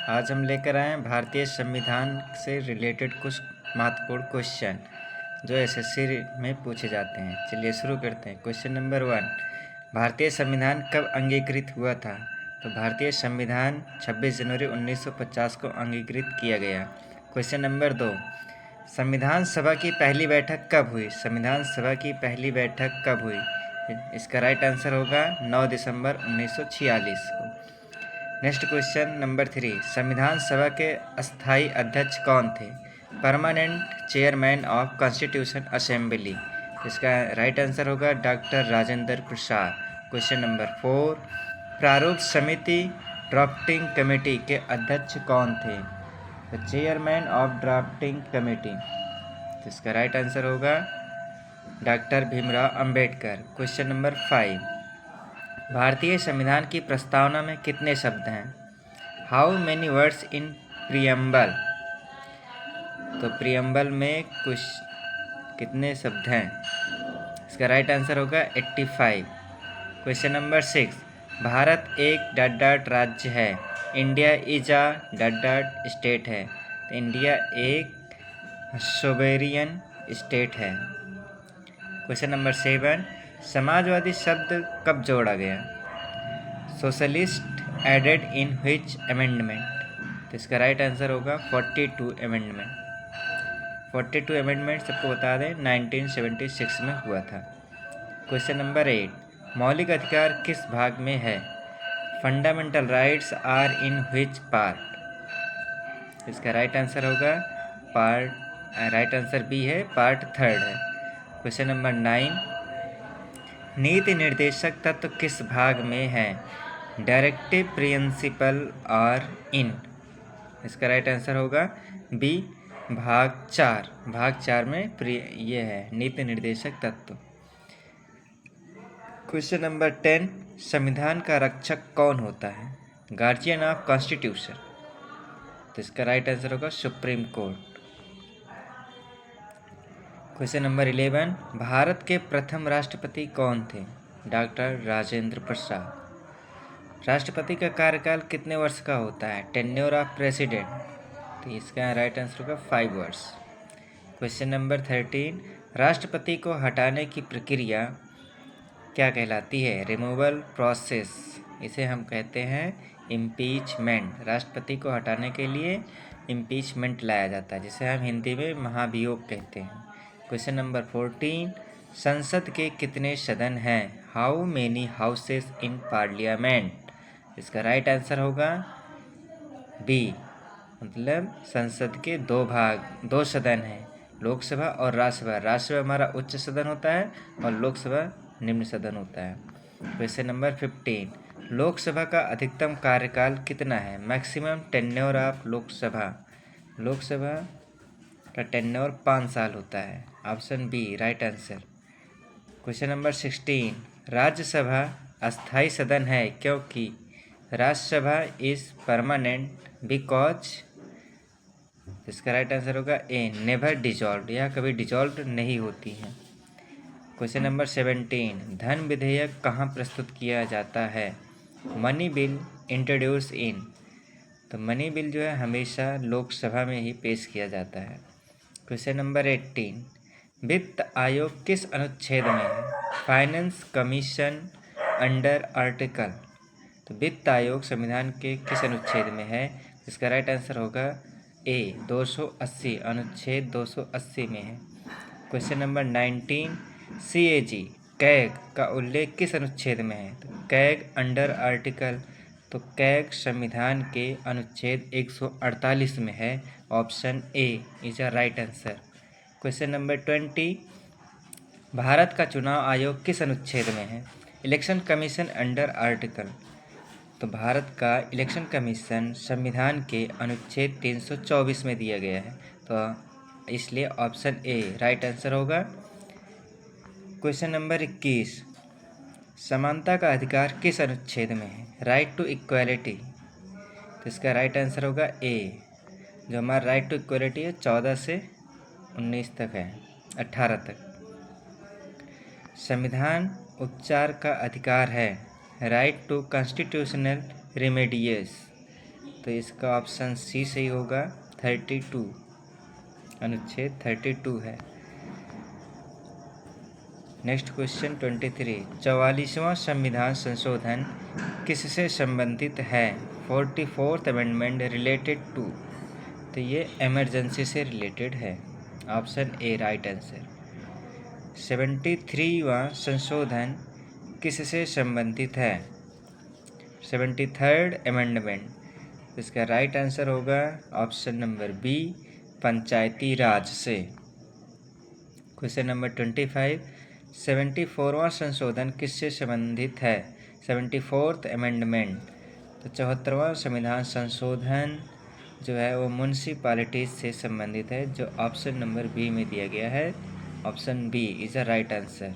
आज हम लेकर आए हैं भारतीय संविधान से रिलेटेड कुछ महत्वपूर्ण क्वेश्चन जो एसएससी में पूछे जाते हैं। चलिए शुरू करते हैं। क्वेश्चन नंबर 1, भारतीय संविधान कब अंगीकृत हुआ था? तो भारतीय संविधान 26 जनवरी 1950 को अंगीकृत किया गया। क्वेश्चन नंबर 2, संविधान सभा की पहली बैठक कब हुई? संविधान सभा की पहली बैठक कब हुई? इसका राइट आंसर होगा 9 दिसंबर 1946 को। नेक्स्ट क्वेश्चन नंबर 3, संविधान सभा के अस्थायी अध्यक्ष कौन थे? Permanent chairman of constitution assembly. इसका राइट आंसर होगा doctor Rajendra Prasad. Question number 4, प्रारूप समिति ड्राफ्टिंग कमेटी के अध्यक्ष कौन थे? The chairman of drafting committee. इसका राइट आंसर होगा doctor Bhimrao Ambedkar. Question number 5, भारतीय संविधान की प्रस्तावना में कितने शब्द हैं? How many words in preamble? तो प्रियम्बल में कुछ कितने शब्द हैं? इसका राइट आंसर होगा 85। क्वेश्चन नंबर 6, भारत एक डॉट डॉट राज्य है, India is a dot dot state है। तो इंडिया एक सोवेरियन स्टेट है। क्वेश्चन नंबर 7, समाजवादी शब्द कब जोड़ा गया? Socialist added in which amendment? तो इसका राइट आंसर होगा 42 अमेंडमेंट। 42 अमेंडमेंट सबको बता दें 1976 में हुआ था। क्वेश्चन नंबर 8, मौलिक अधिकार किस भाग में है? Fundamental rights are in which part? इसका राइट आंसर होगा राइट आंसर बी है, पार्ट 3 है। क्वेश्चन नंबर 9, नीति निर्देशक तत्व किस भाग में है? डायरेक्टिव, प्रिंसिपल और इन? इसका राइट आंसर होगा बी, भाग 4। भाग 4 में ये है नीति निर्देशक तत्व। क्वेश्चन नंबर 10, संविधान का रक्षक कौन होता है? Guardian of constitution. तो इसका राइट आंसर होगा supreme court. Question number 11, Bharat के प्रथम राष्ट्रपति कौन थे? डॉक्टर राजेंद्र प्रसाद। राष्ट्रपति का कार्यकाल कितने वर्ष का होता है? Tenure of president. तो इसका राइट आंसर होगा 5 वर्ष। क्वेश्चन नंबर 13, राष्ट्रपति को हटाने की प्रक्रिया क्या कहलाती है? Removal process. इसे हम कहते हैं इम्पीचमेंट। राष्ट्रपति को हटाने के लिए इम्पीचमेंट लाया जाता है, जिसे हम हिंदी में महाभियोग कहते हैं। क्वेश्चन नंबर 14, संसद के कितने सदन हैं? How many houses in parliament? इसका राइट आंसर होगा बी, मतलब संसद के 2 सदन हैं, लोकसभा और राज्यसभा। राज्यसभा हमारा उच्च सदन होता है और लोकसभा निम्न सदन होता है। क्वेश्चन नंबर 15, लोकसभा का अधिकतम कार्यकाल कितना है? Maximum tenure of Lok Sabha. Lok Sabha का टेन्योर 5 साल होता है। Option B right answer. Question number 16, Rajya Sabha अस्थायी सदन है क्योंकि? Rajya Sabha is permanent because. इसका राइट आंसर होगा ए, नेवर डिजॉल्व। यह कभी डिजॉल्व नहीं होती है। क्वेश्चन नंबर 17, धन विधेयक कहाँ प्रस्तुत किया जाता है? मनी बिल इंट्रोड्यूस इन। तो मनी बिल जो है हमेशा लोकसभा में ही पेश किया जाता है। क्वेश्चन नंबर 18, वित्त आयोग किस अनुच्छेद में है? Finance commission under article. तो वित्त आयोग संविधान के किस अनुच्छेद में है? इसका राइट आंसर होगा ए, 280, अनुच्छेद 280 में है। क्वेश्चन नंबर 19, CAG कैग का उल्लेख किस अनुच्छेद में है? तो कैग अंडर आर्टिकल। तो कैग संविधान के अनुच्छेद 148 में है। Option A is a right answer. Question number 20, Bharat का चुनाव आयोग किस अनुच्छेद में है? Election commission under article. तो भारत का इलेक्शन कमीशन संविधान के अनुच्छेद 324 में दिया गया है, तो इसलिए ऑप्शन ए राइट आंसर होगा। क्वेश्चन नंबर 21, समानता का अधिकार किस अनुच्छेद में है? Right to equality. तो इसका राइट आंसर होगा ए, जो हमारा राइट टू इक्वालिटी है 14 से 19 तक है, 18 तक। संविधान उपचार का अधिकार है। Right to constitutional remedies. तो इसका ऑप्शन सी सही होगा, 32, अनुच्छेद 32 है। नेक्स्ट क्वेश्चन 23, 44वां संविधान संशोधन किससे संबंधित है? 44th अमेंडमेंट रिलेटेड टू, तो ये इमरजेंसी से रिलेटेड है, ऑप्शन ए राइट आंसर। 73वां संशोधन किससे संबंधित है? 73rd अमेंडमेंट, इसका राइट आंसर होगा ऑप्शन नंबर बी, पंचायती राज से। क्वेश्चन नंबर 25, 74वां संशोधन किससे संबंधित है? 74th अमेंडमेंट, तो 74वां संविधान संशोधन जो है वो म्यूनसिपालिटीज से संबंधित है, जो ऑप्शन नंबर बी में दिया गया है। Option B is the right answer.